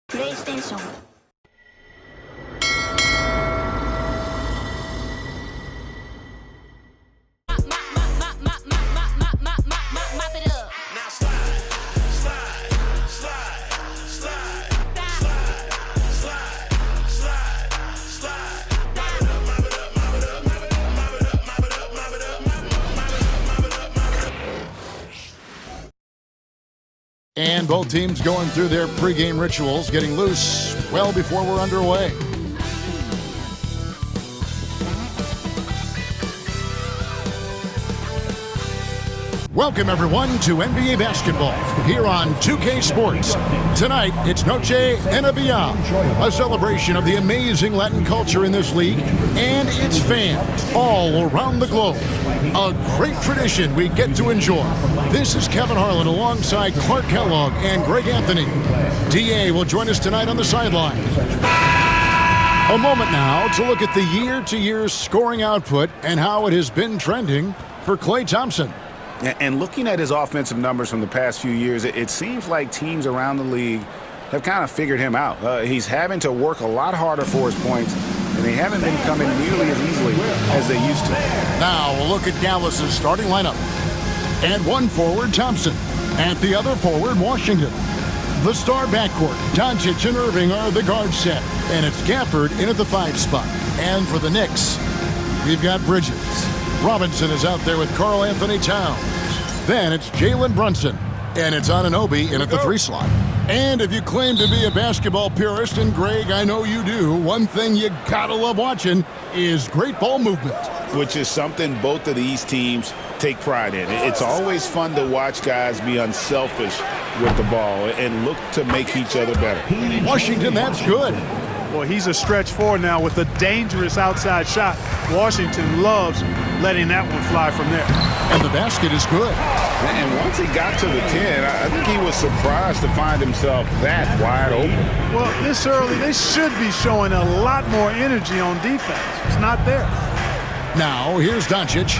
PlayStation. And both teams going through their pregame rituals, getting loose well before we're underway. Welcome, everyone, to NBA basketball here on 2K Sports. Tonight, it's Noche Enabia, a celebration of the amazing Latin culture in this league and its fans all around the globe. A great tradition we get to enjoy. This is Kevin Harlan alongside Clark Kellogg and Greg Anthony. DA will join us tonight on the sideline. A moment now to look at the year-to-year scoring output and how it has been trending for Klay Thompson. And looking at his offensive numbers from the past few years, it seems like teams around the league have kind of figured him out. He's having to work a lot harder for his points, and they haven't been coming nearly as easily as they used to. Now we'll look at Dallas's starting lineup. At one forward, Thompson. At the other forward, Washington. The star backcourt, Doncic and Irving are the guard set, and it's Gafford in at the 5 spot. And for the Knicks, we've got Bridges. Robinson is out there with Karl Anthony Towns. Then it's Jalen Brunson. And it's Anunoby in at the 3 slot. And if you claim to be a basketball purist, and Greg, I know you do, one thing you gotta love watching is great ball movement. Which is something both of these teams take pride in. It's always fun to watch guys be unselfish with the ball and look to make each other better. Washington, that's good. Well, he's a stretch forward now with a dangerous outside shot. Washington loves letting that one fly from there. And the basket is good. And once he got to the 10, I think he was surprised to find himself that wide open. Well, this early, they should be showing a lot more energy on defense. It's not there. Now, here's Doncic.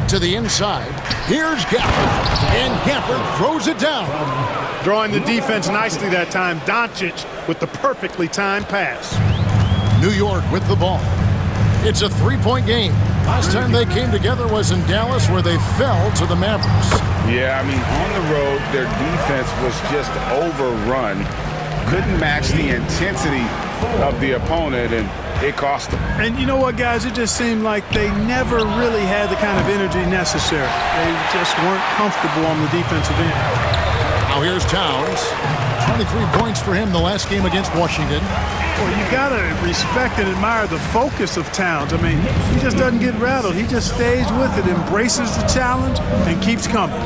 To the inside. Here's Gafford. And Gafford throws it down. Drawing the defense nicely that time. Doncic with the perfectly timed pass. New York with the ball. It's a 3-point game. Last time they came together was in Dallas, where they fell to the Mavericks. Yeah, I mean, on the road, their defense was just overrun. Couldn't match the intensity of the opponent, and it cost them. And you know what, guys? It just seemed like they never really had the kind of energy necessary. They just weren't comfortable on the defensive end. Now here's Towns. 23 points for him the last game against Washington. Well, you got to respect and admire the focus of Towns. I mean, he just doesn't get rattled. He just stays with it, embraces the challenge, and keeps coming.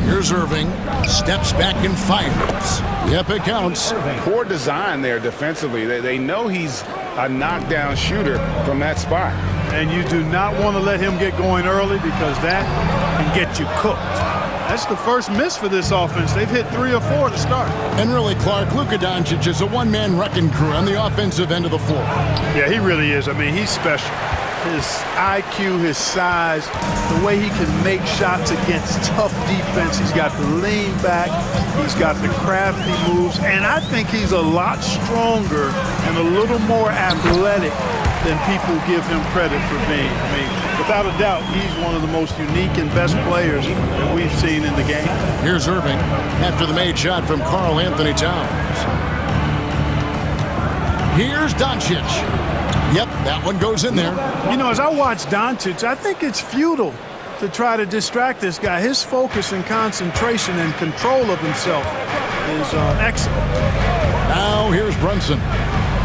Here's Irving. Steps back and fires. Yep, it counts. Poor design there defensively. They know he's a knockdown shooter from that spot. And you do not want to let him get going early, because that can get you cooked. That's the first miss for this offense. They've hit 3 or 4 to start. And really, Clark, Luka Doncic is a one-man wrecking crew on the offensive end of the floor. Yeah, he really is. I mean, he's special. His IQ, his size, the way he can make shots against tough defense. He's got the lean back. He's got the crafty moves. And I think he's a lot stronger and a little more athletic than people give him credit for being. I mean, without a doubt, he's one of the most unique and best players that we've seen in the game. Here's Irving after the made shot from Karl Anthony Towns. Here's Doncic. Yep, that one goes in there. You know, as I watch Doncic, I think it's futile to try to distract this guy. His focus and concentration and control of himself is excellent. Now here's Brunson.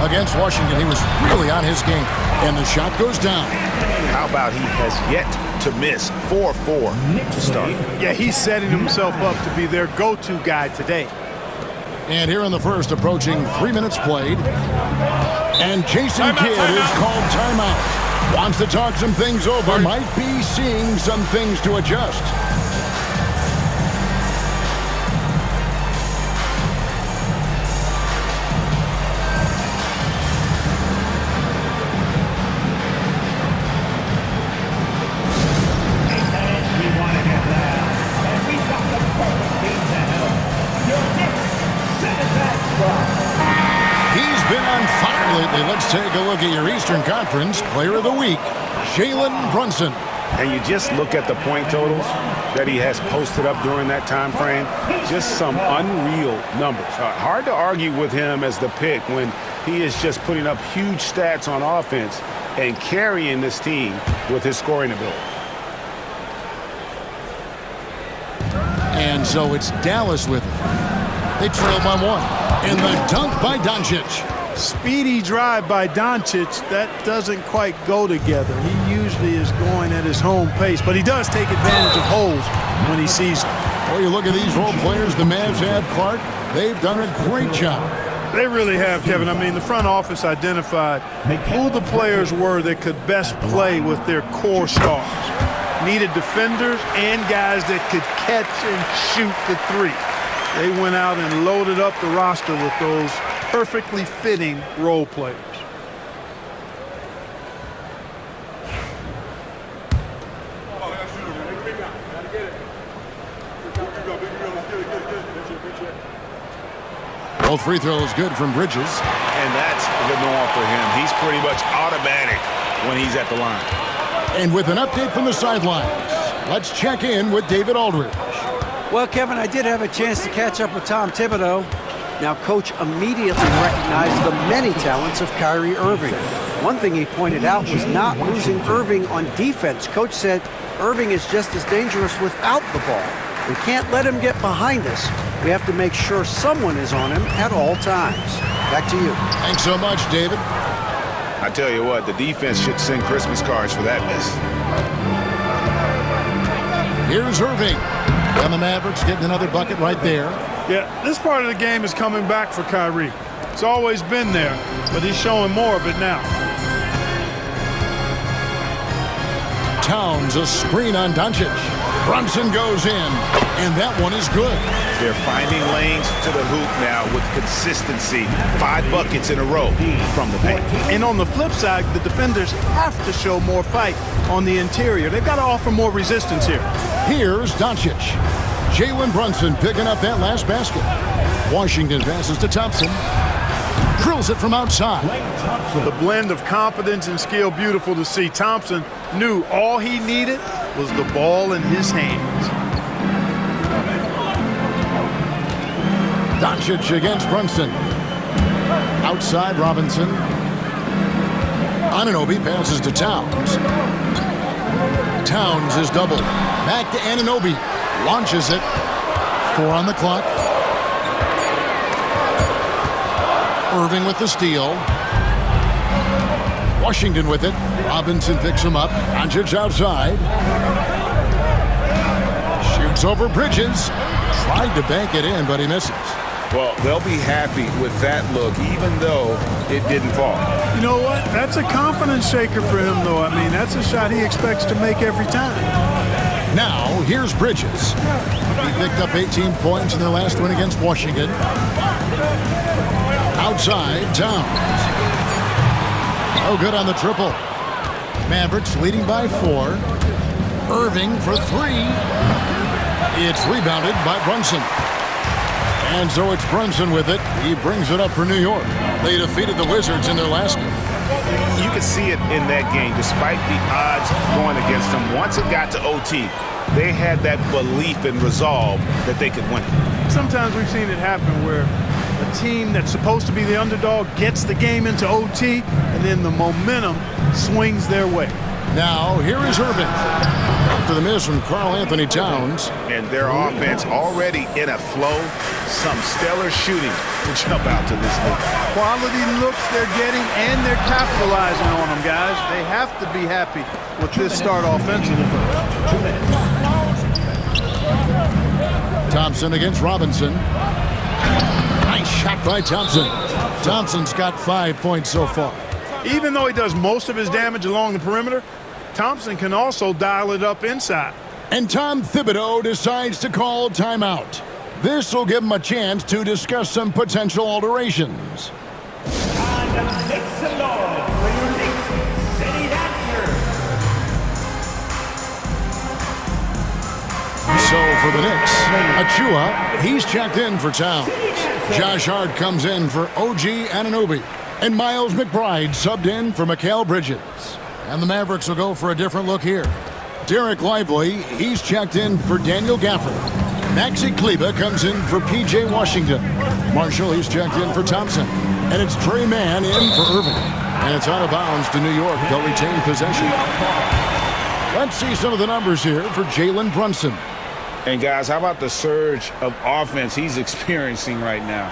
Against Washington, he was really on his game. And the shot goes down. How about he has yet to miss 4-4 to start? Yeah, he's setting himself up to be their go-to guy today. And here in the first, approaching 3 minutes played. And Jason Kidd is called timeout. Wants to talk some things over. Might be seeing some things to adjust. Absolutely. Let's take a look at your Eastern Conference Player of the Week, Jalen Brunson. And you just look at the point totals that he has posted up during that time frame. Just some unreal numbers. Hard to argue with him as the pick when he is just putting up huge stats on offense and carrying this team with his scoring ability. And so it's Dallas with it. They trail by 1. And the dunk by Doncic. Speedy drive by Doncic, that doesn't quite go together. He usually is going at his home pace, but he does take advantage of holes when he sees them. Well, you look at these role players the Mavs have, Clark. They've done a great job. They really have, Kevin. I mean, the front office identified who the players were that could best play with their core stars. Needed defenders and guys that could catch and shoot the three. They went out and loaded up the roster with those perfectly fitting role players. Both free throws good from Bridges. And that's the norm for him. He's pretty much automatic when he's at the line. And with an update from the sidelines, let's check in with David Aldridge. Well, Kevin, I did have a chance to catch up with Tom Thibodeau. Now, Coach immediately recognized the many talents of Kyrie Irving. One thing he pointed out was not losing Irving on defense. Coach said Irving is just as dangerous without the ball. We can't let him get behind us. We have to make sure someone is on him at all times. Back to you. Thanks so much, David. I tell you what, the defense should send Christmas cards for that miss. Here's Irving. And the Mavericks getting another bucket right there. Yeah, this part of the game is coming back for Kyrie. It's always been there, but he's showing more of it now. Towns, a screen on Doncic. Brunson goes in, and that one is good. They're finding lanes to the hoop now with consistency. 5 buckets in a row from the paint. And on the flip side, the defenders have to show more fight on the interior. They've got to offer more resistance here. Here's Doncic. Jalen Brunson picking up that last basket. Washington passes to Thompson. Drills it from outside. The blend of confidence and skill, beautiful to see. Thompson knew all he needed was the ball in his hands. Doncic against Brunson. Outside Robinson. Anunoby passes to Towns. Towns is doubled. Back to Anunoby. Launches it. 4 on the clock. Irving with the steal. Washington with it. Robinson picks him up. Doncic outside. Shoots over Bridges. Tried to bank it in, but he misses. Well, they'll be happy with that look, even though it didn't fall. You know what? That's a confidence shaker for him, though. I mean, that's a shot he expects to make every time. Now, here's Bridges. He picked up 18 points in their last win against Washington. Outside, Towns. No good on the triple. Mavericks leading by 4. Irving for 3. It's rebounded by Brunson. And so it's Brunson with it. He brings it up for New York. They defeated the Wizards in their last game. You could see it in that game, despite the odds going against them. Once it got to OT, they had that belief and resolve that they could win. Sometimes we've seen it happen where a team that's supposed to be the underdog gets the game into OT, and then the momentum swings their way. Now, here is Irving. After the miss from Karl Anthony Towns. And their offense already in a flow. Some stellar shooting to jump out to this league. Quality looks they're getting, and they're capitalizing on them, guys. They have to be happy with this start offensively. Thompson against Robinson. Nice shot by Thompson. Thompson's got 5 points so far. Even though he does most of his damage along the perimeter, Thompson can also dial it up inside. And Tom Thibodeau decides to call timeout. This will give him a chance to discuss some potential alterations. So for the Knicks, Achua, he's checked in for Towns. Josh Hart comes in for OG Anunoby. And Miles McBride subbed in for Mikal Bridges. And the Mavericks will go for a different look here. Derek Lively, he's checked in for Daniel Gafford. Maxi Kleber comes in for P.J. Washington. Marshall, he's checked in for Thompson. And it's Trey Mann in for Irving. And it's out of bounds to New York. They'll retain possession. Let's see some of the numbers here for Jalen Brunson. And guys, how about the surge of offense he's experiencing right now?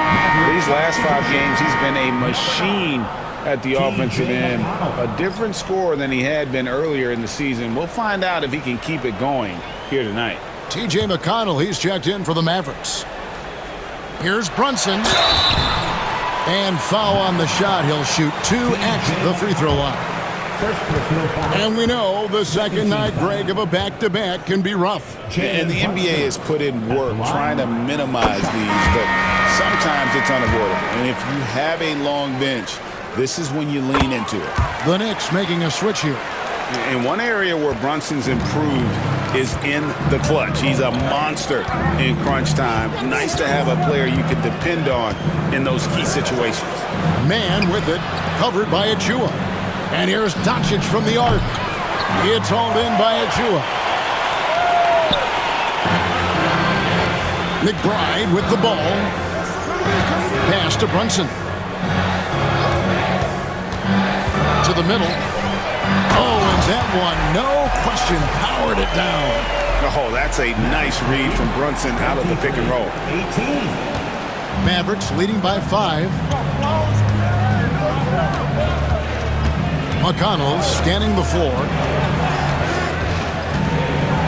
These last 5 games, he's been a machine at the offensive end. A different score than he had been earlier in the season. We'll find out if he can keep it going here tonight. T.J. McConnell, he's checked in for the Mavericks. Here's Brunson. And foul on the shot. He'll shoot 2 at the free throw line. And we know the second night, Greg, of a back-to-back can be rough. And the NBA has put in work trying to minimize these, but sometimes it's unavoidable. And if you have a long bench, this is when you lean into it. The Knicks making a switch here. In one area where Brunson's improved is in the clutch. He's a monster in crunch time. Nice to have a player you can depend on in those key situations. Man with it, covered by Achua. And here's Doncic from the arc. It's hauled in by Achua. McBride with the ball. Pass to Brunson. To the middle. Oh, and that one, no question, powered it down. Oh, that's a nice read from Brunson out of the pick and roll. 18. Mavericks leading by 5. McConnell scanning the floor.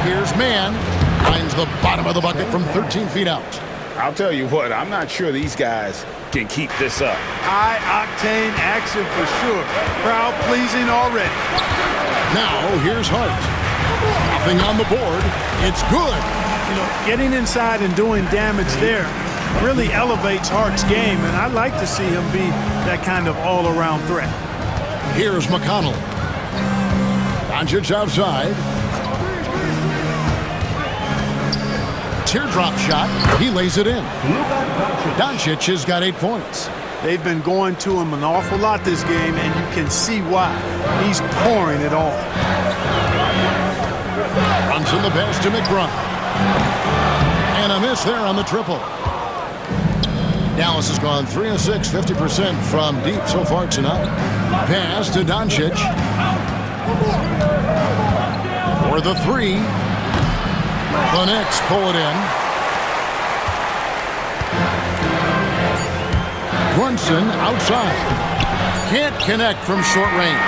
Here's Mann. Finds the bottom of the bucket from 13 feet out. I'll tell you what, I'm not sure these guys can keep this up. High-octane action for sure. Crowd-pleasing already. Now, here's Hart. Nothing on the board. It's good. You know, getting inside and doing damage there really elevates Hart's game, and I'd like to see him be that kind of all-around threat. Here's McConnell. Doncic outside. Teardrop shot. He lays it in. Doncic has got 8 points. They've been going to him an awful lot this game, and you can see why. He's pouring it on. Brunson the pass to McBride. And a miss there on the triple. Dallas has gone 3 of 6, 50% from deep so far tonight. Pass to Doncic. For the 3. The Knicks pull it in. Brunson outside. Can't connect from short range.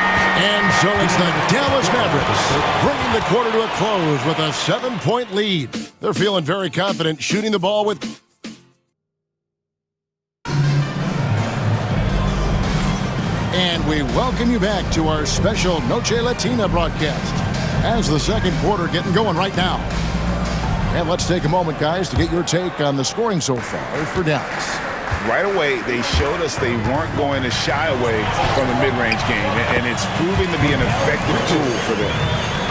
And so it's the Dallas Mavericks bringing the quarter to a close with a 7-point lead. They're feeling very confident shooting the ball with... And we welcome you back to our special Noche Latina broadcast as the second quarter getting going right now. And let's take a moment, guys, to get your take on the scoring so far for Dallas. Right away, they showed us they weren't going to shy away from the mid-range game, and it's proving to be an effective tool for them.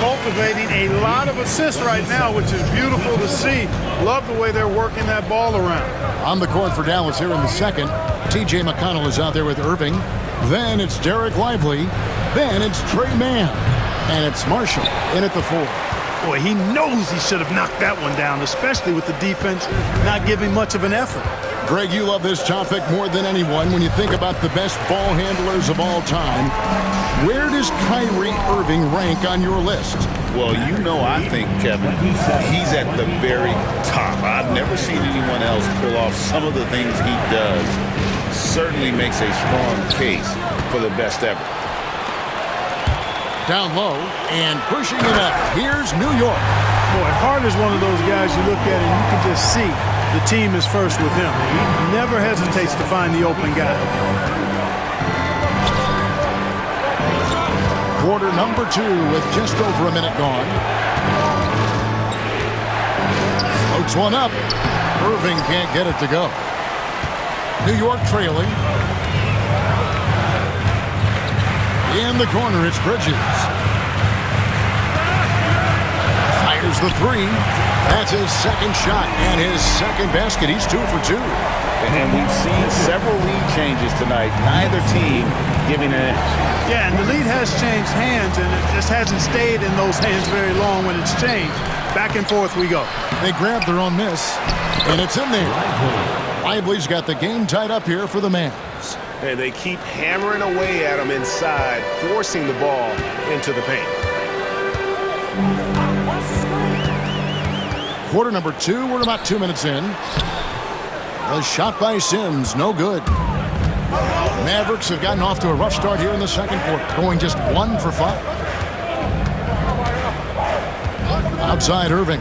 Cultivating a lot of assists right now, which is beautiful to see. Love the way they're working that ball around. On the court for Dallas here in the second, T.J. McConnell is out there with Irving. Then it's Derek Lively. Then it's Trey Mann. And it's Marshall in at the 4. Boy, he knows he should have knocked that one down, especially with the defense not giving much of an effort. Greg, you love this topic more than anyone when you think about the best ball handlers of all time. Where does Kyrie Irving rank on your list? Well, you know, I think, Kevin, he's at the very top. I've never seen anyone else pull off some of the things he does. Certainly makes a strong case for the best ever. Down low and pushing it up. Here's New York. Boy, Hart is one of those guys you look at and you can just see the team is first with him. He never hesitates to find the open guy. Quarter number 2 with just over a minute gone. Floats one up. Irving can't get it to go. New York trailing. In the corner, it's Bridges. Fires the 3. That's his second shot and his second basket. He's 2 for 2. And we've seen several lead changes tonight. Neither team giving an inch. Yeah, and the lead has changed hands, and it just hasn't stayed in those hands very long when it's changed. Back and forth we go. They grab their own miss, and it's in there. Lively's got the game tied up here for the Mavs. And they keep hammering away at him inside, forcing the ball into the paint. Quarter number 2, we're about 2 minutes in. A shot by Sims, no good. Mavericks have gotten off to a rough start here in the second quarter, going just 1 for 5. Outside Irving.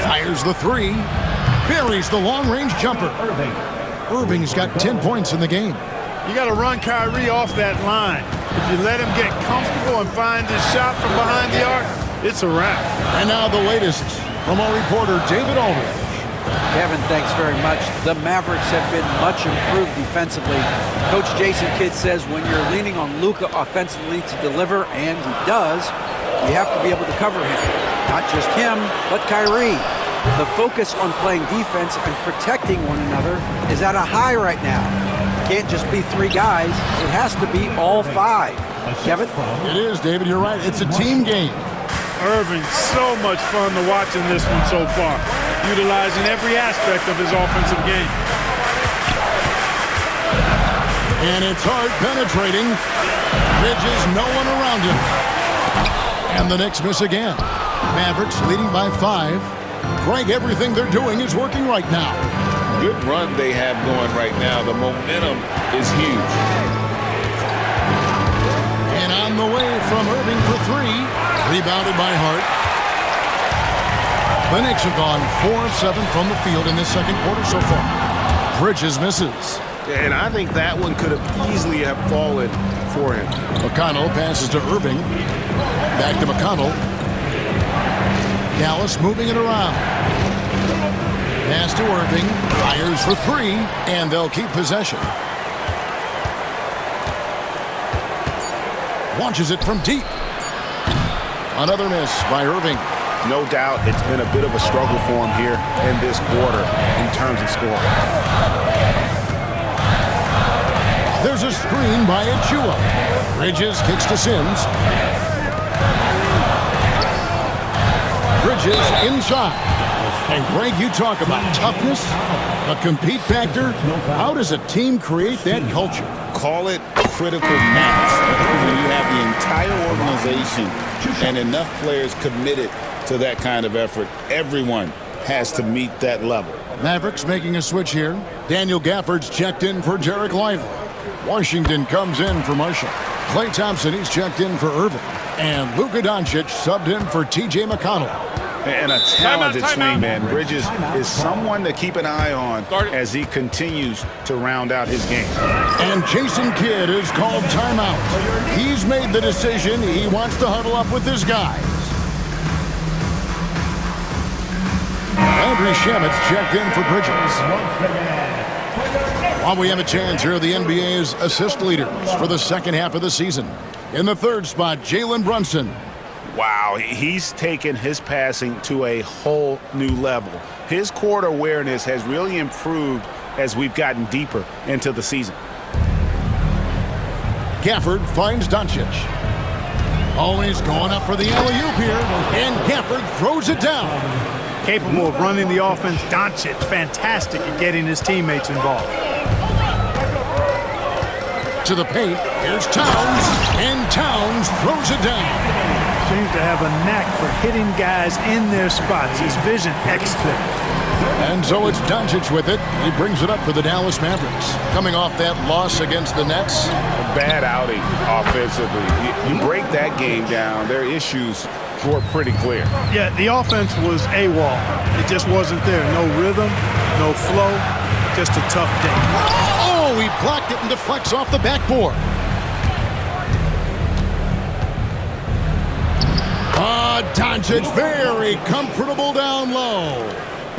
Fires the 3. Buries the long-range jumper. Irving's got 10 points in the game. You got to run Kyrie off that line. If you let him get comfortable and find his shot from behind the arc, it's a wrap. And now the latest from our reporter, David Aldridge. Kevin, thanks very much. The Mavericks have been much improved defensively. Coach Jason Kidd says when you're leaning on Luka offensively to deliver, and he does, you have to be able to cover him. Not just him, but Kyrie. The focus on playing defense and protecting one another is at a high right now. It can't just be 3 guys. It has to be all 5. Kevin? It is, David. You're right. It's a team game. Irving, so much fun to watch in this one so far, utilizing every aspect of his offensive game. And it's hard penetrating. Bridges, no one around him. And the Knicks miss again. Mavericks leading by 5. Greg, everything they're doing is working right now. Good run they have going right now. The momentum is huge. And on the way from Irving for 3. Rebounded by Hart. The Knicks have gone 4 of 7 from the field in this second quarter so far. Bridges misses. And I think that one could have easily have fallen for him. McConnell passes to Irving. Back to McConnell. Dallas moving it around. Pass to Irving. Fires for 3. And they'll keep possession. Launches it from deep. Another miss by Irving. No doubt it's been a bit of a struggle for him here in this quarter in terms of scoring. There's a screen by Achua. Bridges kicks to Sims. Bridges inside. And Greg, you talk about toughness, a compete factor. How does a team create that culture? Call it critical mass. When you have the entire organization and enough players committed to that kind of effort, everyone has to meet that level. Mavericks making a switch here. Daniel Gafford's checked in for Jarek Lively. Washington comes in for Marshall. Klay Thompson, he's checked in for Irving. And Luka Doncic subbed in for T.J. McConnell. And a talented swingman. Bridges is someone to keep an eye on as he continues to round out his game. And Jason Kidd is called timeout. He's made the decision. He wants to huddle up with his guys. Landry Shamit's checked in for Bridges. While we have a chance, here are the NBA's assist leaders for the second half of the season. In the third spot, Jalen Brunson. Wow, he's taken his passing to a whole new level. His court awareness has really improved as we've gotten deeper into the season. Gafford finds Doncic. Always going up for the alley-oop here, and Gafford throws it down. Capable of running the offense, Doncic fantastic at getting his teammates involved. To the paint, here's Towns, and Towns throws it down. Seems to have a knack for hitting guys in their spots. His vision excellent. And so it's Doncic with it. He brings it up for the Dallas Mavericks. Coming off that loss against the Nets. A bad outing offensively. You break that game down, their issues were pretty clear. Yeah, the offense was AWOL. It just wasn't there. No rhythm, no flow, just a tough day. Oh, he blocked it and deflects off the backboard. Doncic very comfortable down low.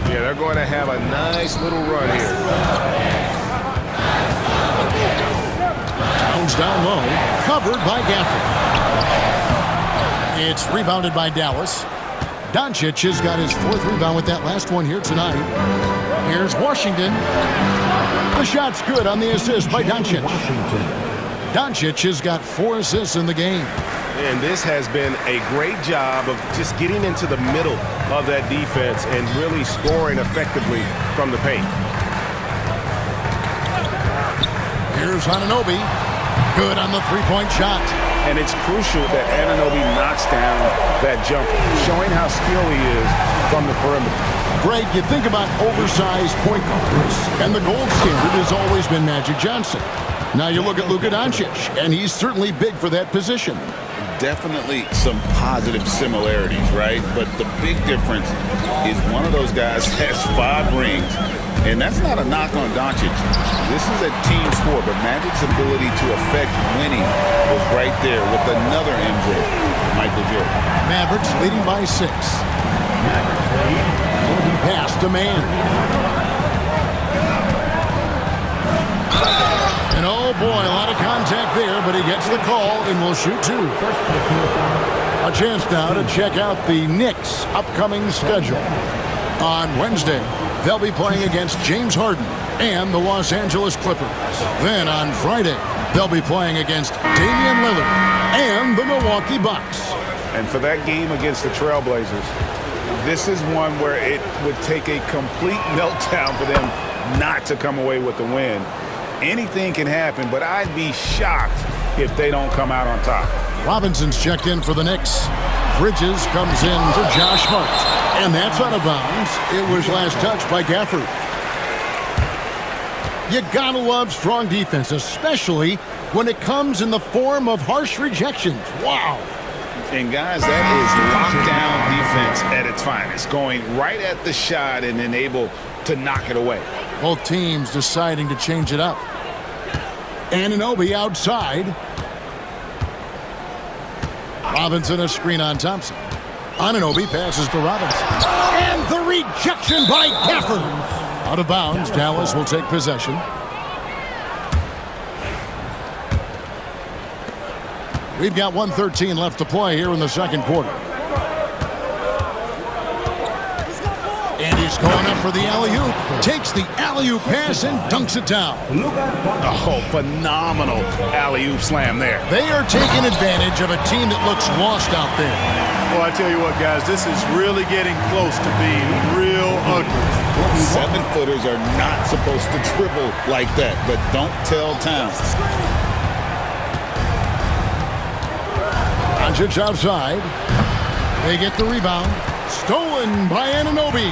Yeah, they're going to have a nice little run here. Towns down low, covered by Gafford. It's rebounded by Dallas. Doncic has got his 4th rebound with that last one here tonight. Here's Washington. The shot's good on the assist by Doncic. Doncic has got 4 assists in the game. And this has been a great job of just getting into the middle of that defense and really scoring effectively from the paint. Here's Anunoby. Good on the three-point shot. And it's crucial that Anunoby knocks down that jumper, showing how skilled he is from the perimeter. Greg, you think about oversized point guards, and the gold standard has always been Magic Johnson. Now you look at Luka Doncic, and he's certainly big for that position. Definitely some positive similarities, right? But the big difference is one of those guys has 5 rings, and that's not a knock on Doncic. This is a team sport, but Magic's ability to affect winning was right there with another MJ, Michael Jordan. Mavericks leading by 6. Pass to man. And oh boy, a lot of contact there, but he gets the call and will shoot 2. A chance now to check out the Knicks' upcoming schedule. On Wednesday, they'll be playing against James Harden and the Los Angeles Clippers. Then on Friday, they'll be playing against Damian Lillard and the Milwaukee Bucks. And for that game against the Trailblazers, this is one where it would take a complete meltdown for them not to come away with the win. Anything can happen, but I'd be shocked if they don't come out on top. Robinson's checked in for the Knicks. Bridges comes in for Josh Hart. And that's out of bounds. It was last touched by Gafford. You gotta love strong defense, especially when it comes in the form of harsh rejections. Wow. And guys, that is lockdown defense at its finest, going right at the shot and then able to knock it away. Both teams deciding to change it up. Anunoby outside. Robinson a screen on Thompson. Anunoby passes to Robinson. And the rejection by Gafford. Out of bounds, Dallas will take possession. We've got 1:13 left to play here in the second quarter. And he's going up for the alley-oop. Takes the alley-oop pass and dunks it down. Oh, phenomenal alley-oop slam there. They are taking advantage of a team that looks lost out there. Well, I tell you what, guys, this is really getting close to being real ugly. 7-footers are not supposed to dribble like that, but don't tell Towns. Doncic outside. They get the rebound. Stolen by Anunoby.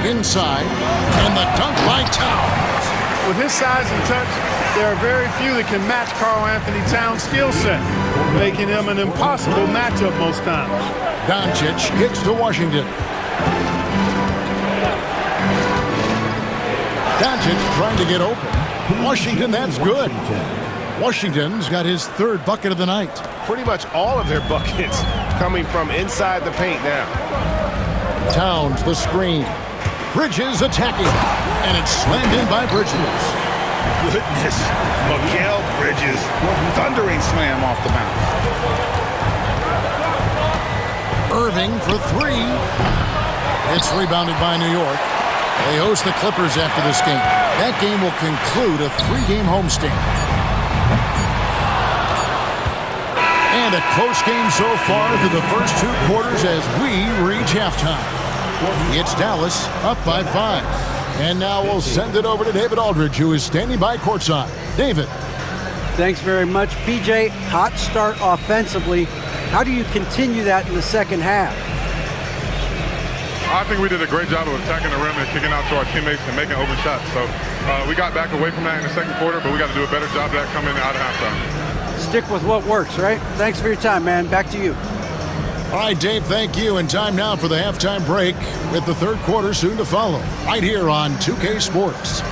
Inside. And the dunk by Towns. With his size and touch, there are very few that can match Karl-Anthony Towns' skill set, making him an impossible matchup most times. Doncic kicks to Washington. Doncic trying to get open. Washington, that's good. Washington's got his 3rd bucket of the night. Pretty much all of their buckets coming from inside the paint now. Towns, the screen. Bridges attacking. And it's slammed in by Bridges. Goodness. Mikal Bridges. Thundering slam off the bounce. Irving for 3. It's rebounded by New York. They host the Clippers after this game. That game will conclude a 3-game homestand. And a close game so far through the first 2 quarters as we reach halftime. It's Dallas up by 5. And now we'll send it over to David Aldridge, who is standing by courtside. David. Thanks very much, PJ. Hot start offensively. How do you continue that in the second half? I think we did a great job of attacking the rim and kicking out to our teammates and making open shots. So we got back away from that in the second quarter, but we got to do a better job of that coming out of halftime. Stick with what works, right? Thanks for your time, man. Back to you. All right, Dave, thank you. And time now for the halftime break with the third quarter soon to follow. Right here on 2K Sports.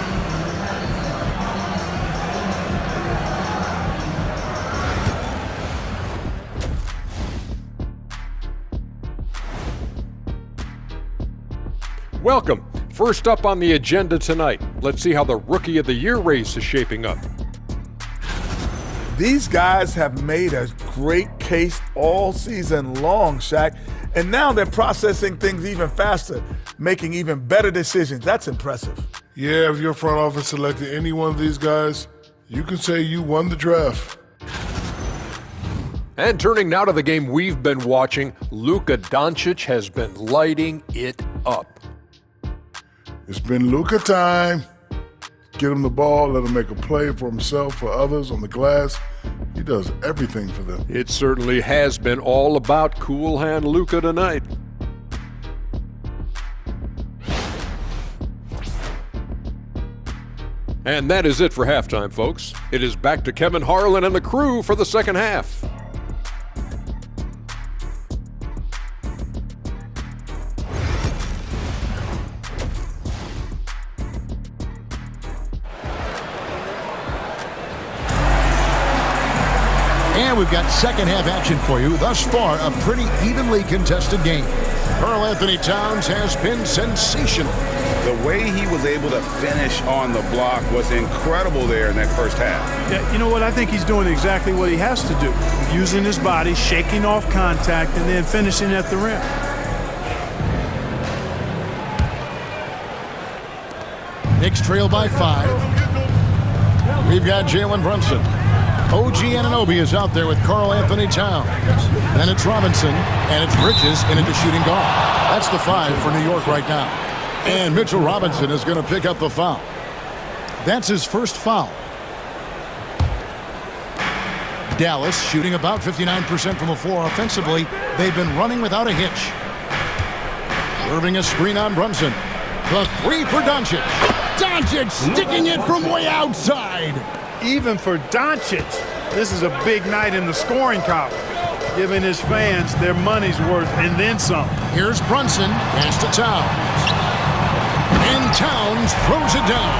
Welcome. First up on the agenda tonight, let's see how the Rookie of the Year race is shaping up. These guys have made a great case all season long, Shaq, And now they're processing things even faster, making even better decisions. That's impressive. Yeah, if your front office selected any one of these guys, you can say you won the draft. And turning now to the game we've been watching, Luka Doncic has been lighting it up. It's been Luka time. Get him the ball, let him make a play for himself, for others on the glass. He does everything for them. It certainly has been all about cool hand Luka tonight. And that is it for halftime, folks. It is back to Kevin Harlan and the crew for the second half. And we've got second half action for you. Thus far, a pretty evenly contested game. Karl Anthony Towns has been sensational. The way he was able to finish on the block was incredible there in that first half. Yeah, you know what? I think he's doing exactly what he has to do. Using his body, shaking off contact, and then finishing at the rim. Knicks trail by 5. We've got Jalen Brunson. OG Anunoby is out there with Karl Anthony Towns. Then it's Robinson, and it's Bridges in at the shooting guard. That's the 5 for New York right now. And Mitchell Robinson is going to pick up the foul. That's his first foul. Dallas shooting about 59% from the floor offensively. They've been running without a hitch. Serving a screen on Brunson. The 3 for Doncic. Doncic sticking it from way outside. Even for Doncic, this is a big night in the scoring column, giving his fans their money's worth and then some. Here's Brunson, pass to Towns. And Towns throws it down.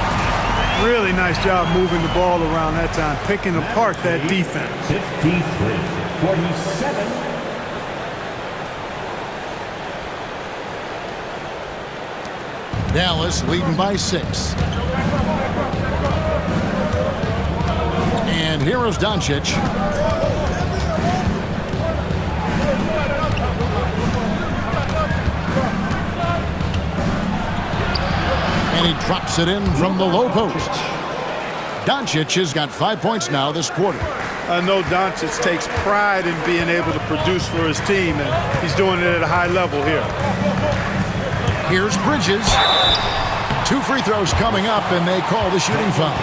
Really nice job moving the ball around that time, picking apart that defense. 53-47. Dallas leading by 6. And here is Doncic. And he drops it in from the low post. Doncic has got 5 points now this quarter. I know Doncic takes pride in being able to produce for his team, and he's doing it at a high level here. Here's Bridges. 2 free throws coming up, and they call the shooting foul.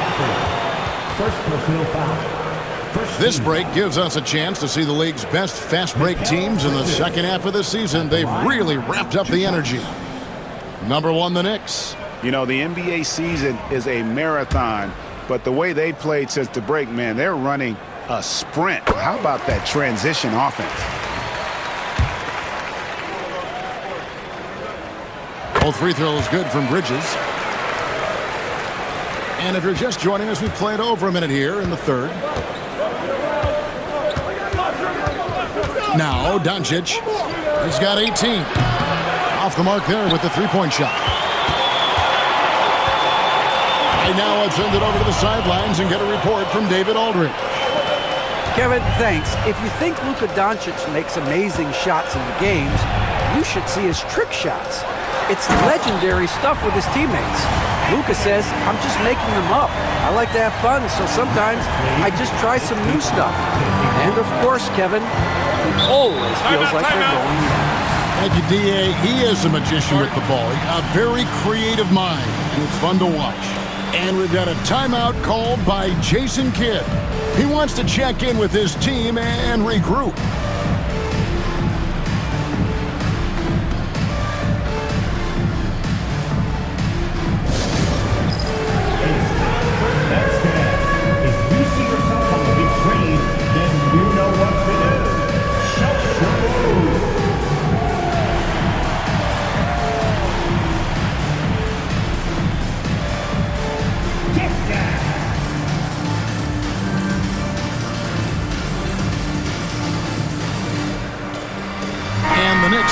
First personal foul. This break gives us a chance to see the league's best fast break teams in the second half of the season. They've really ramped up the energy. Number 1, the Knicks. You know, the NBA season is a marathon, but the way they played since the break, man, they're running a sprint. How about that transition offense? Both free throws good from Bridges. And if you're just joining us, we played over a minute here in the third. Now, Doncic. He's got 18. Off the mark there with the three-point shot. And now let's send it over to the sidelines and get a report from David Aldridge. Kevin, thanks. If you think Luka Doncic makes amazing shots in the games, you should see his trick shots. It's legendary stuff with his teammates. Luka says, I'm just making them up. I like to have fun, so sometimes I just try some new stuff. And of course, Kevin, it always feels like they're going down. Thank you, D.A. He is a magician with the ball. A very creative mind, and it's fun to watch. And we've got a timeout called by Jason Kidd. He wants to check in with his team and regroup.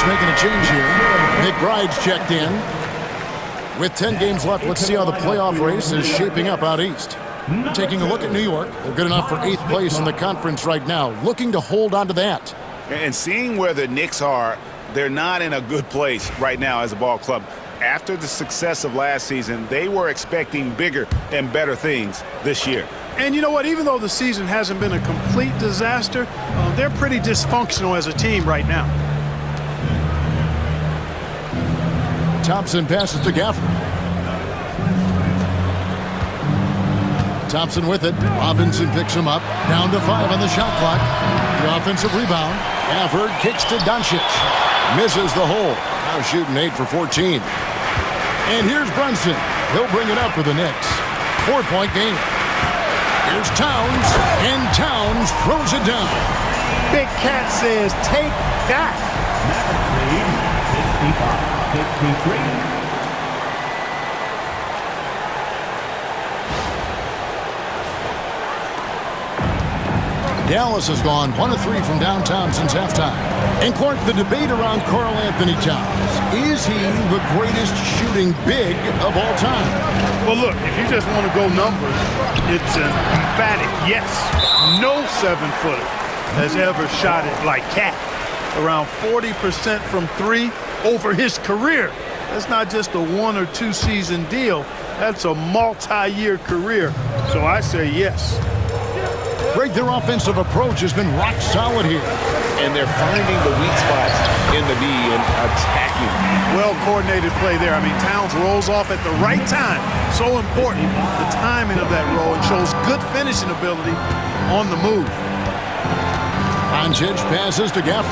Making a change here. McBride's checked in. With 10 games left, let's see how the playoff race is shaping up out east. Taking a look at New York. They're good enough for 8th place in the conference right now, looking to hold on to that. And seeing where the Knicks are, they're not in a good place right now as a ball club. After the success of last season, they were expecting bigger and better things this year. And you know what? Even though the season hasn't been a complete disaster, they're pretty dysfunctional as a team right now. Thompson passes to Gafford. Thompson with it. Robinson picks him up. Down to 5 on the shot clock. The offensive rebound. Gafford kicks to Doncic. Misses the hole. Now shooting 8 for 14. And here's Brunson. He'll bring it up for the Knicks. 4-point game. Here's Towns. And Towns throws it down. Big Cat says, take that. Mavericks lead 55-53. Dallas has gone 1 of 3 from downtown since halftime. And Clark, the debate around Karl Anthony Towns. Is he the greatest shooting big of all time? Well, look, if you just want to go numbers, it's an emphatic yes. No 7-footer has ever shot it like Cat. Around 40% from 3 over his career. That's not just a 1 or 2 season deal. That's a multi-year career. So I say yes. Greg, their offensive approach has been rock solid here. And they're finding the weak spots in the D and attacking. Well-coordinated play there. I mean, Towns rolls off at the right time. So important, the timing of that roll, and shows good finishing ability on the move. Doncic passes to Gafford.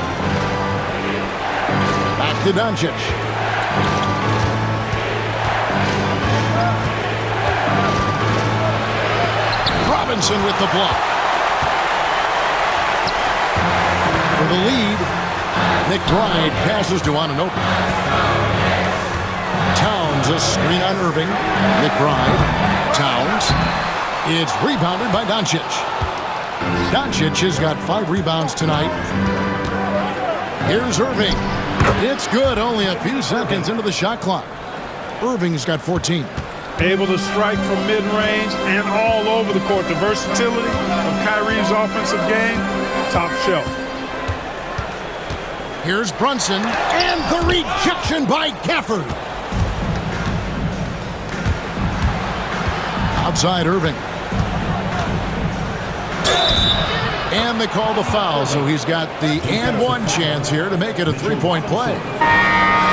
Back to Doncic. Robinson with the block. For the lead, McBride passes to Anunoby. Towns a screen on Irving. McBride. Towns. It's rebounded by Doncic. Doncic has got 5 rebounds tonight. Here's Irving. It's good, only a few seconds into the shot clock. Irving's got 14. Able to strike from mid-range and all over the court. The versatility of Kyrie's offensive game, top shelf. Here's Brunson, and the rejection by Gafford. Outside Irving. And they call the foul, so he's got the and-one chance here to make it a 3-point play.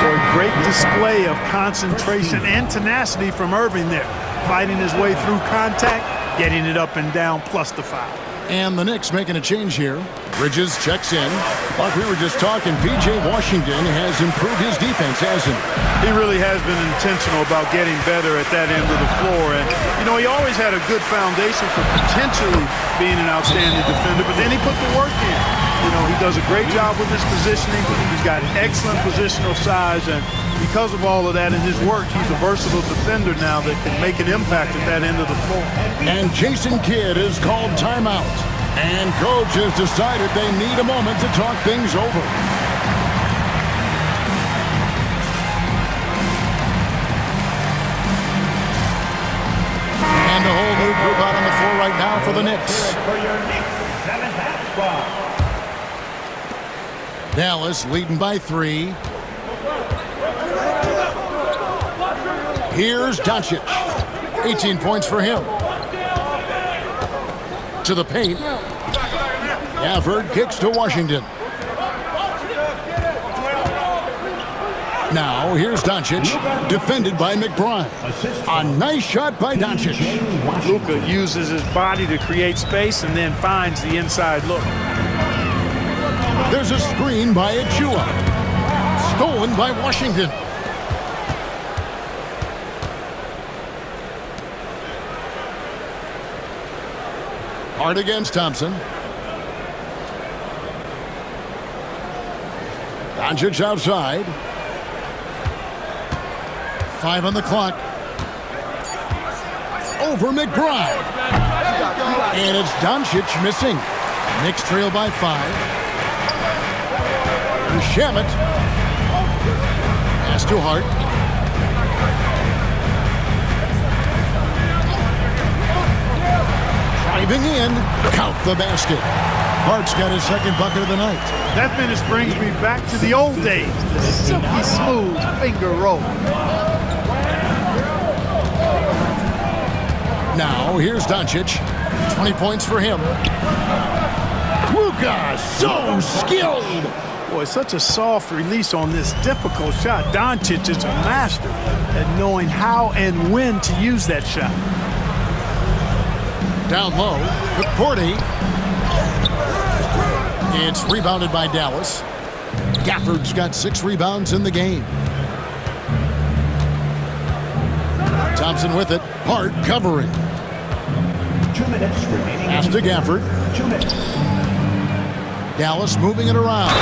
For a great display of concentration and tenacity from Irving there. Fighting his way through contact, getting it up and down, plus the foul. And the Knicks making a change here. Bridges checks in. Like we were just talking, P.J. Washington has improved his defense, hasn't he? He really has been intentional about getting better at that end of the floor. And, you know, he always had a good foundation for potentially being an outstanding defender, but then he put the work in. You know, he does a great job with his positioning. He's got excellent positional size, and because of all of that in his work, he's a versatile defender now that can make an impact at that end of the floor. And Jason Kidd is called timeout. And coach has decided they need a moment to talk things over. And a whole new group out on the floor right now for the Knicks. For your Knicks, 7th half squad. Dallas leading by 3. Here's Doncic. 18 points for him. To the paint. Gafford kicks to Washington. Now here's Doncic, defended by McBride. A nice shot by Doncic. Luka uses his body to create space and then finds the inside look. There's a screen by Achua. Stolen by Washington. Hard against Thompson. Doncic outside. 5 on the clock. Over McBride. And it's Doncic missing. Knicks trail by 5. Shamet. Pass to Hart. Driving in. Count the basket. Hart's got his second bucket of the night. That finish brings me back to the old days, the silky smooth finger roll. Now, here's Doncic. 20 points for him. Luka, so skilled. Boy, such a soft release on this difficult shot. Doncic is a master at knowing how and when to use that shot. Down low, McCourty. It's rebounded by Dallas. Gafford's got 6 rebounds in the game. Thompson with it. Hart covering. 2 minutes remaining. Pass to Gafford. 2 minutes. Dallas moving it around.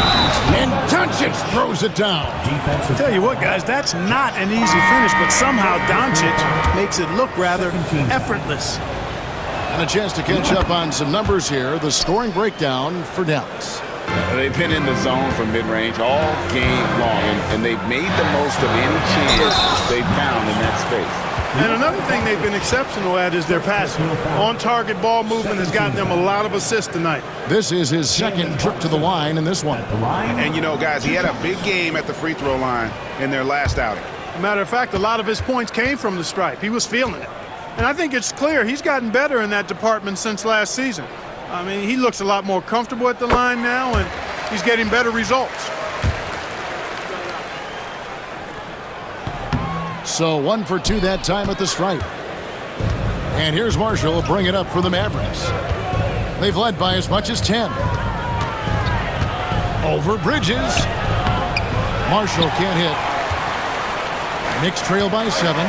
And Doncic throws it down. I'll tell you what, guys, that's not an easy finish, but somehow Doncic makes it look rather effortless. And a chance to catch up on some numbers here. The scoring breakdown for Dallas. They've been in the zone from mid-range all game long, and they've made the most of any chance they've found in that space. And another thing they've been exceptional at is their passing. On-target ball movement has gotten them a lot of assists tonight. This is his second trip to the line in this one. And, you know, guys, he had a big game at the free throw line in their last outing. Matter of fact, a lot of his points came from the stripe. He was feeling it. And I think it's clear he's gotten better in that department since last season. I mean, he looks a lot more comfortable at the line now, and he's getting better results. So 1 for 2 that time at the stripe. And here's Marshall bring it up for the Mavericks. They've led by as much as 10. Over Bridges. Marshall can't hit. Knicks trail by 7.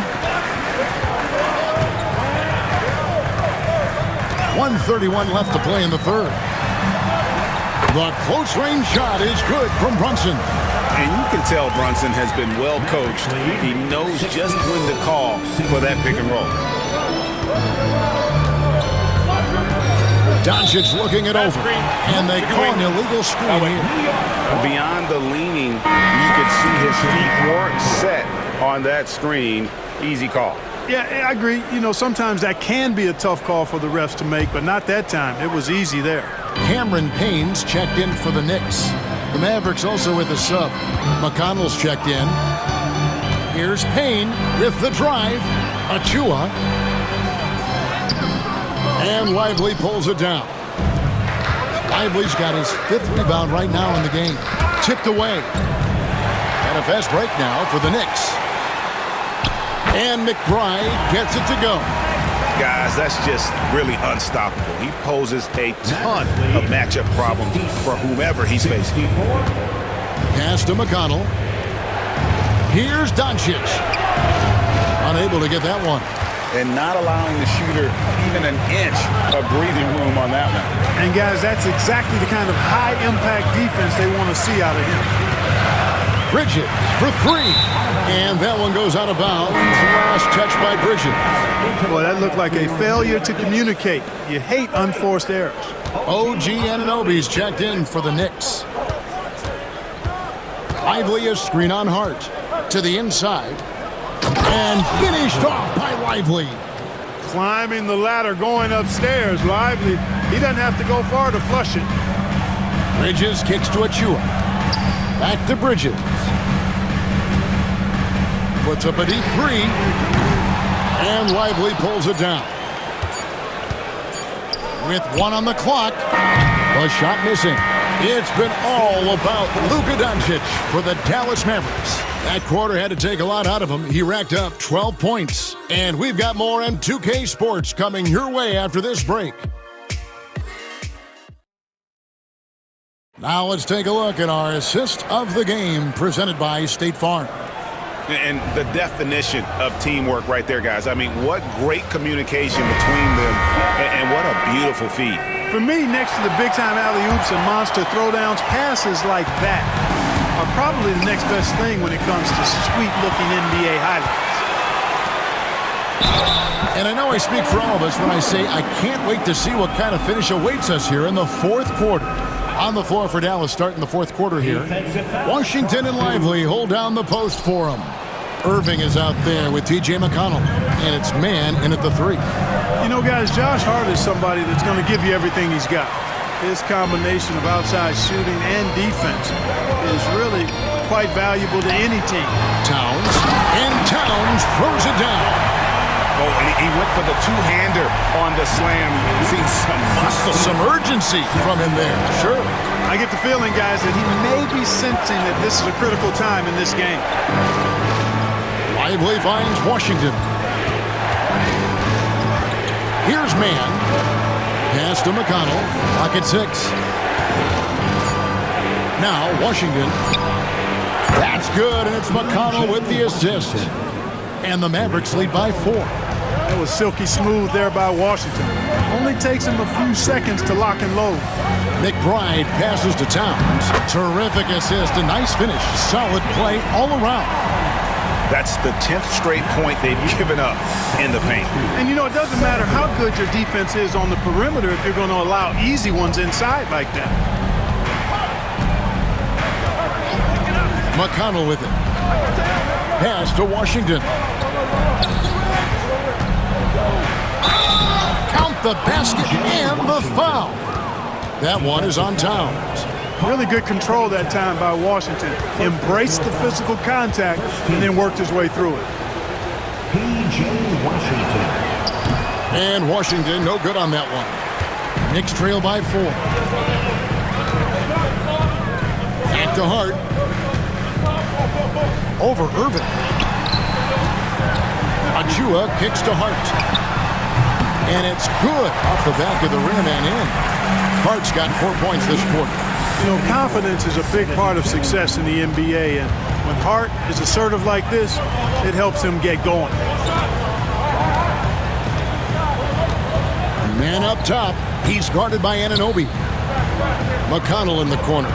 1:31 left to play in the third. The close-range shot is good from Brunson. And you can tell Brunson has been well coached. He knows just when to call for that pick and roll. Doncic looking it over. And they call an illegal screen here. Beyond the leaning, you could see his feet weren't set on that screen. Easy call. Yeah, I agree. You know, sometimes that can be a tough call for the refs to make, but not that time. It was easy there. Cameron Payne's checked in for the Knicks. The Mavericks also with a sub. McConnell's checked in. Here's Payne with the drive. Achua. And Lively pulls it down. Lively's got his 5th rebound right now in the game. Tipped away. And a fast break now for the Knicks. And McBride gets it to go. Guys, that's just really unstoppable. He poses a ton of matchup problems for whomever he's facing. Pass to McConnell. Here's Doncic. Unable to get that one. And not allowing the shooter even an inch of breathing room on that one. And guys, that's exactly the kind of high-impact defense they want to see out of him. Bridges for 3. And that one goes out of bounds. Last touch by Bridges. Boy, that looked like a failure to communicate. You hate unforced errors. OG Anunoby's checked in for the Knicks. Lively a screen on Hart. To the inside. And finished off by Lively. Climbing the ladder, going upstairs. Lively, he doesn't have to go far to flush it. Bridges kicks to Achua. Back to Bridges. Puts up a deep 3. And Lively pulls it down. With 1 on the clock. The shot missing. It's been all about Luka Doncic for the Dallas Mavericks. That quarter had to take a lot out of him. He racked up 12 points. And we've got more M2K Sports coming your way after this break. Now let's take a look at our assist of the game presented by State Farm. And the definition of teamwork right there, guys. I mean, what great communication between them, and what a beautiful feed. For me, next to the big-time alley-oops and monster throwdowns, passes like that are probably the next best thing when it comes to sweet-looking NBA highlights. And I know I speak for all of us when I say I can't wait to see what kind of finish awaits us here in the 4th quarter. On the floor for Dallas starting the 4th quarter here. Washington and Lively hold down the post for him. Irving is out there with T.J. McConnell. And it's man in at the 3. You know, guys, Josh Hart is somebody that's going to give you everything he's got. His combination of outside shooting and defense is really quite valuable to any team. Towns throws it down. Oh, and he went for the two-hander on the slam. See some muscle. Some urgency from him there. Sure. I get the feeling, guys, that he may be sensing that this is a critical time in this game. Lively finds Washington. Here's Mann. Pass to McConnell. Pocket 6. Now Washington. That's good, and it's McConnell with the assist. And the Mavericks lead by 4. That was silky smooth there by Washington. Only takes him a few seconds to lock and load. McBride passes to Towns. Terrific assist, a nice finish. Solid play all around. That's the 10th straight point they've given up in the paint. And you know, it doesn't matter how good your defense is on the perimeter if you're going to allow easy ones inside like that. McConnell with it. Pass to Washington. Count the basket and the foul. That one is on Towns. Really good control that time by Washington. Embraced the physical contact and then worked his way through it. P.J. Washington. And Washington no good on that one. Knicks trail by 4. Back to Hart. Over Irvin. Achua kicks to Hart. And it's good off the back of the rim and in. Hart's got 4 points this quarter. You know, confidence is a big part of success in the NBA, and when Hart is assertive like this, it helps him get going. Man up top. He's guarded by Anunoby. McConnell in the corner.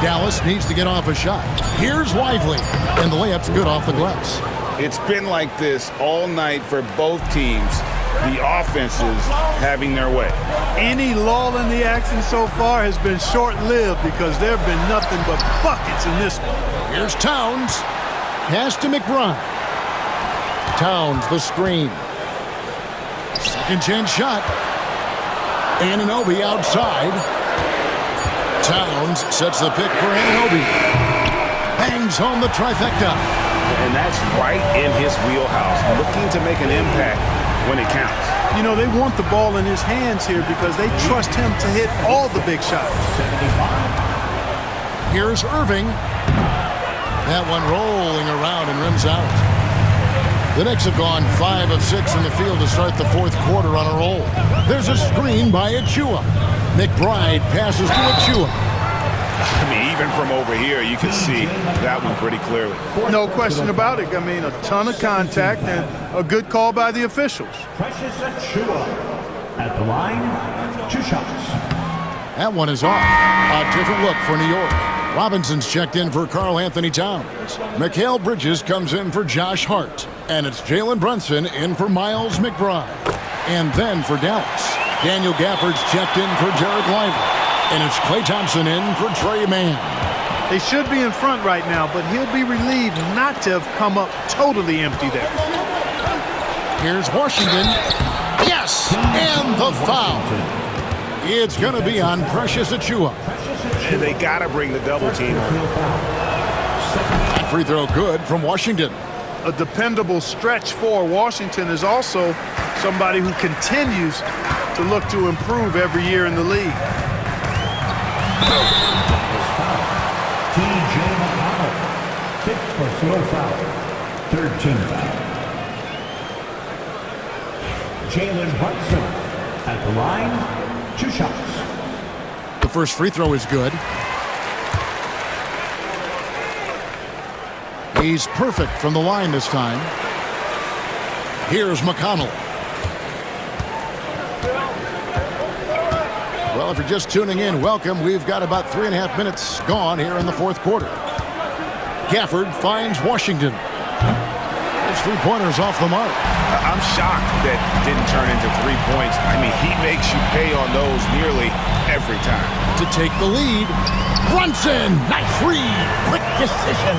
Dallas needs to get off a shot. Here's Lively, and the layup's good off the glass. It's been like this all night for both teams. The offenses having their way. Any lull in the action so far has been short-lived because there have been nothing but buckets in this one. Here's Towns. Pass to McBride. Towns, the screen. Second chance shot. Anunoby outside. Towns sets the pick for Anunoby. Bangs home the trifecta. And that's right in his wheelhouse, looking to make an impact when it counts. You know, they want the ball in his hands here because they trust him to hit all the big shots. Here's Irving. That one rolling around and rims out. The Knicks have gone 5 of 6 in the field to start the fourth quarter on a roll. There's a screen by Achua. McBride passes to Achua. I mean, even from over here, you can see that one pretty clearly. No question about it. I mean, a ton of contact and a good call by the officials. Precious Achua at the line, 2 shots. That one is off. A different look for New York. Robinson's checked in for Karl Anthony Towns. Mikal Bridges comes in for Josh Hart. And it's Jalen Brunson in for Miles McBride. And then for Dallas, Daniel Gafford's checked in for Jarrett Lively. And it's Klay Thompson in for Trey Mann. They should be in front right now, but he'll be relieved not to have come up totally empty there. Here's Washington. Yes! And the foul. It's going to be on Precious Achua. And they got to bring the double team on. That free throw good from Washington. A dependable stretch for Washington is also somebody who continues to look to improve every year in the league. T.J. McConnell, 5th personal foul, 3rd team foul. Jalen Brunson at the line, 2 shots. The first free throw is good. He's perfect from the line this time. Here's McConnell. Well, if you're just tuning in, welcome. We've got about 3.5 minutes gone here in the fourth quarter. Gafford finds Washington. His 3-pointers off the mark. I'm shocked that didn't turn into 3 points. I mean, he makes you pay on those nearly every time. To take the lead, Brunson, nice read, quick decision.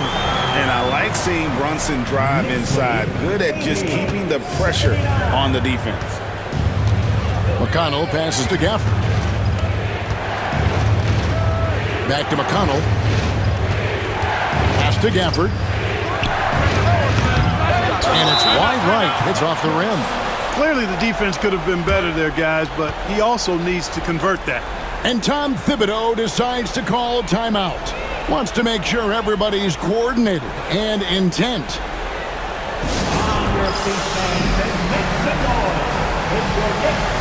And I like seeing Brunson drive inside. Good at just keeping the pressure on the defense. McConnell passes to Gafford. Back to McConnell. Pass to Gafford. And it's wide right. It's off the rim. Clearly the defense could have been better there, guys, but he also needs to convert that. And Tom Thibodeau decides to call timeout. Wants to make sure everybody's coordinated and intent. On your feet, fans, and make some noise. It's your Knicks.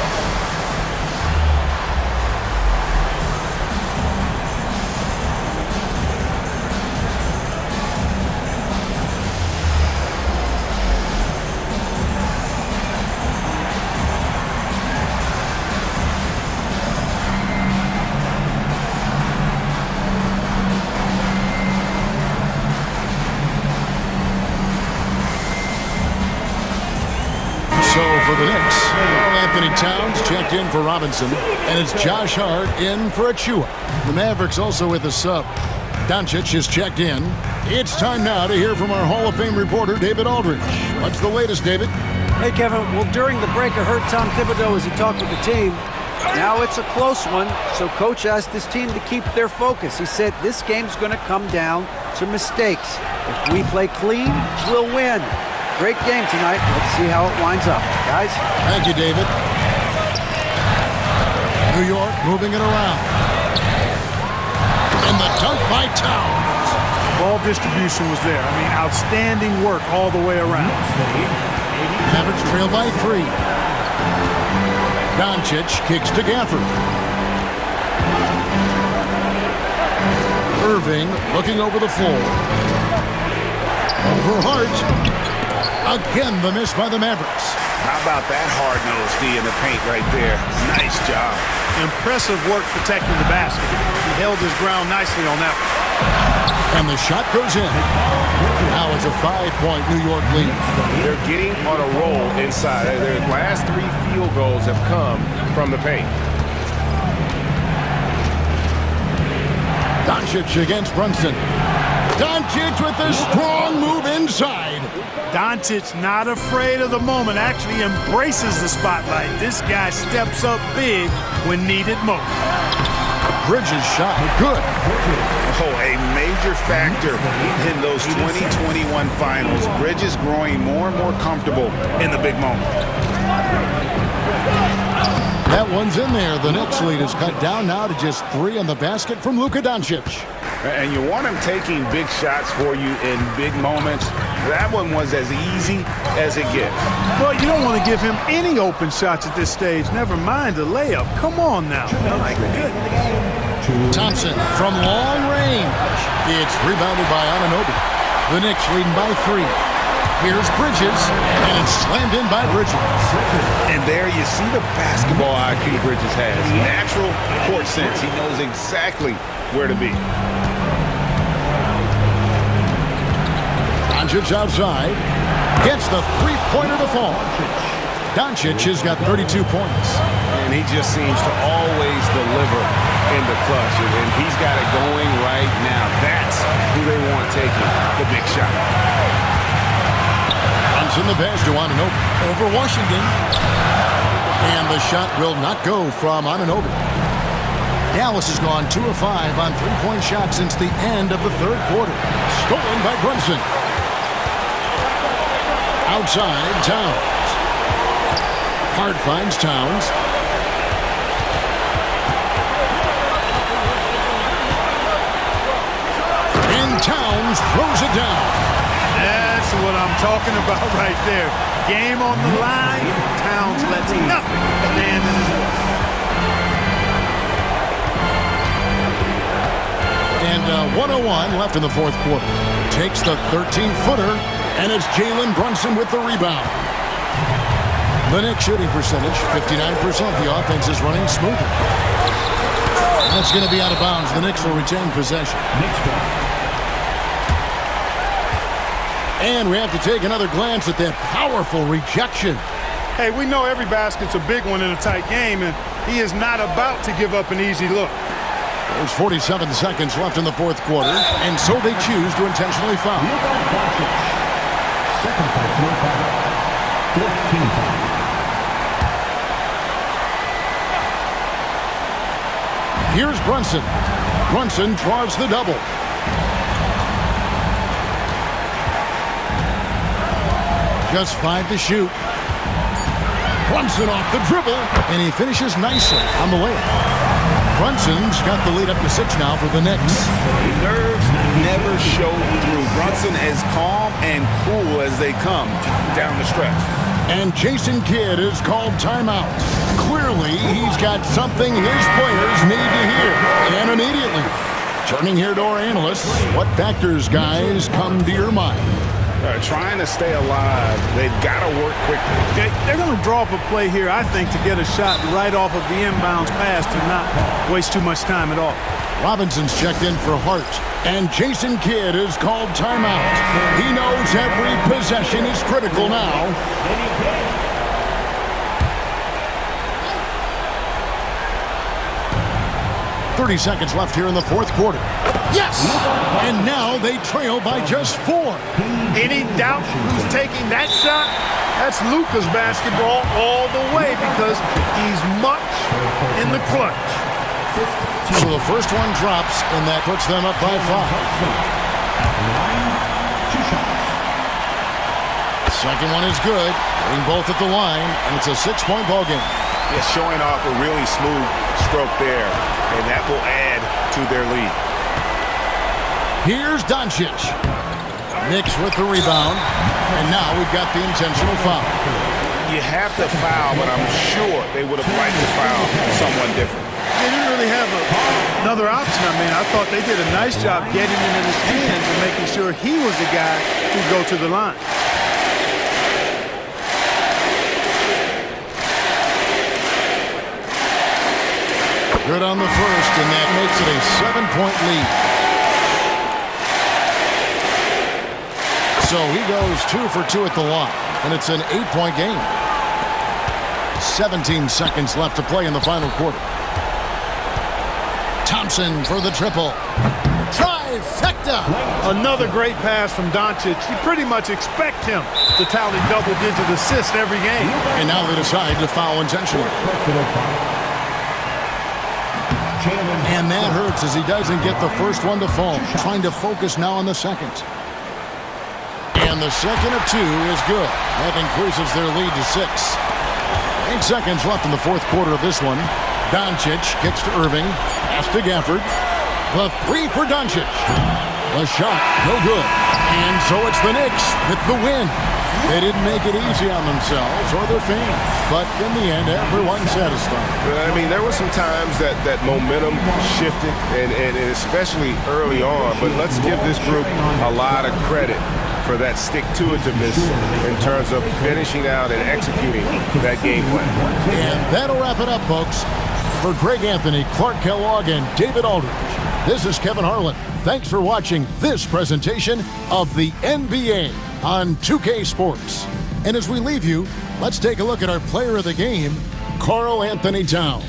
So for the Knicks, Anthony Towns checked in for Robinson, and it's Josh Hart in for Achua. The Mavericks also with a sub. Doncic is checked in. It's time now to hear from our Hall of Fame reporter, David Aldridge. What's the latest, David? Hey, Kevin. Well, during the break, I heard Tom Thibodeau as he talked with the team. Now it's a close one, so Coach asked his team to keep their focus. He said this game's going to come down to mistakes. If we play clean, we'll win. Great game tonight. Let's see how it winds up. Guys? Thank you, David. New York moving it around. And the dunk by Towns. Ball distribution was there. I mean, outstanding work all the way around. Mavericks trail by 3. Doncic kicks to Gafford. Irving looking over the floor. Over Hart. Again, the miss by the Mavericks. How about that hard-nosed D in the paint right there? Nice job. Impressive work protecting the basket. He held his ground nicely on that one. And the shot goes in. Now it's a 5-point New York lead. They're getting on a roll inside. Their last 3 field goals have come from the paint. Doncic against Brunson. Doncic with a strong move inside. Doncic not afraid of the moment, actually embraces the spotlight. This guy steps up big when needed most. Bridges shot, good. Oh, a major factor in those 2021 finals. Bridges growing more and more comfortable in the big moment. That one's in there. The Knicks lead is cut down now to just 3 on the basket from Luka Doncic. And you want him taking big shots for you in big moments. That one was as easy as it gets. Well, you don't want to give him any open shots at this stage. Never mind the layup. Come on now. My goodness. Thompson from long range. It's rebounded by Anunoby. The Knicks leading by 3. Here's Bridges, and it's slammed in by Bridges. And there you see the basketball IQ Bridges has. Natural court sense. He knows exactly where to be. Doncic outside. Gets the 3-pointer to fall. Doncic has got 32 points. And he just seems to always deliver in the clutch. And he's got it going right now. That's who they want taking the big shot. In the pass to Anunoby over Washington. And the shot will not go from Anunoby. Dallas has gone 2 of 5 on 3-point shots since the end of the 3rd quarter. Stolen by Brunson. Outside, Towns. Hart finds Towns. And Towns throws it down. That's what I'm talking about right there. Game on the line. Towns lets nothing stand in his way. And 1:01 left in the 4th quarter. Takes the 13-footer, and it's Jalen Brunson with the rebound. The Knicks shooting percentage, 59%. The offense is running smoothly. That's going to be out of bounds. The Knicks will retain possession. And we have to take another glance at that powerful rejection. Hey, we know every basket's a big one in a tight game, and he is not about to give up an easy look. There's 47 seconds left in the 4th quarter, and so they choose to intentionally foul. Second personal foul. 14 foul. Here's Brunson. Brunson draws the double. Just 5 to shoot. Brunson off the dribble, and he finishes nicely on the layup. Brunson's got the lead up to 6 now for the Knicks. Nerves never show through. Brunson as calm and cool as they come down the stretch. And Jason Kidd is called timeout. Clearly, he's got something his players need to hear, and immediately. Turning here to our analysts, what factors, guys, come to your mind? Trying to stay alive, they've got to work quickly. They're going to draw up a play here, I think, to get a shot right off of the inbounds pass to not waste too much time at all. Robinson's checked in for Hart, and Jason Kidd is called timeout. He knows every possession is critical now. 30 seconds left here in the fourth quarter. Yes! And now they trail by just 4. Any doubt who's taking that shot? That's Luka's basketball all the way because he's much in the clutch. So the first one drops, and that puts them up by 5. Second one is good, getting both at the line, and it's a 6-point ball game. Yeah, showing off a really smooth stroke there, and that will add to their lead. Here's Doncic. Knicks with the rebound, and now we've got the intentional foul. You have to foul, but I'm sure they would have liked to foul someone different. They didn't really have another option. I mean, I thought they did a nice job getting him in his hands and making sure he was the guy who'd go to the line. Good on the first, and that makes it a 7-point lead. So he goes 2 for 2 at the line, and it's an 8-point game. 17 seconds left to play in the final quarter. Thompson for the triple. Trifecta! Another great pass from Doncic. You pretty much expect him to tally double-digit assists every game. And now they decide to foul intentionally. And that hurts as he doesn't get the first one to fall. Trying to focus now on the second. And the second of 2 is good. That increases their lead to 6. 8 seconds left in the fourth quarter of this one. Doncic kicks to Irving. Pass to Gafford. The 3 for Doncic. The shot, no good. And so it's the Knicks with the win. They didn't make it easy on themselves or their fans. But in the end, everyone's satisfied. I mean, there were some times that momentum shifted, and especially early on. But let's give this group a lot of credit for that stick-to-itiveness in terms of finishing out and executing that game plan. And that'll wrap it up, folks. For Greg Anthony, Clark Kellogg, and David Aldridge, this is Kevin Harlan. Thanks for watching this presentation of the NBA on 2K Sports. And as we leave you, let's take a look at our player of the game, Karl Anthony Towns.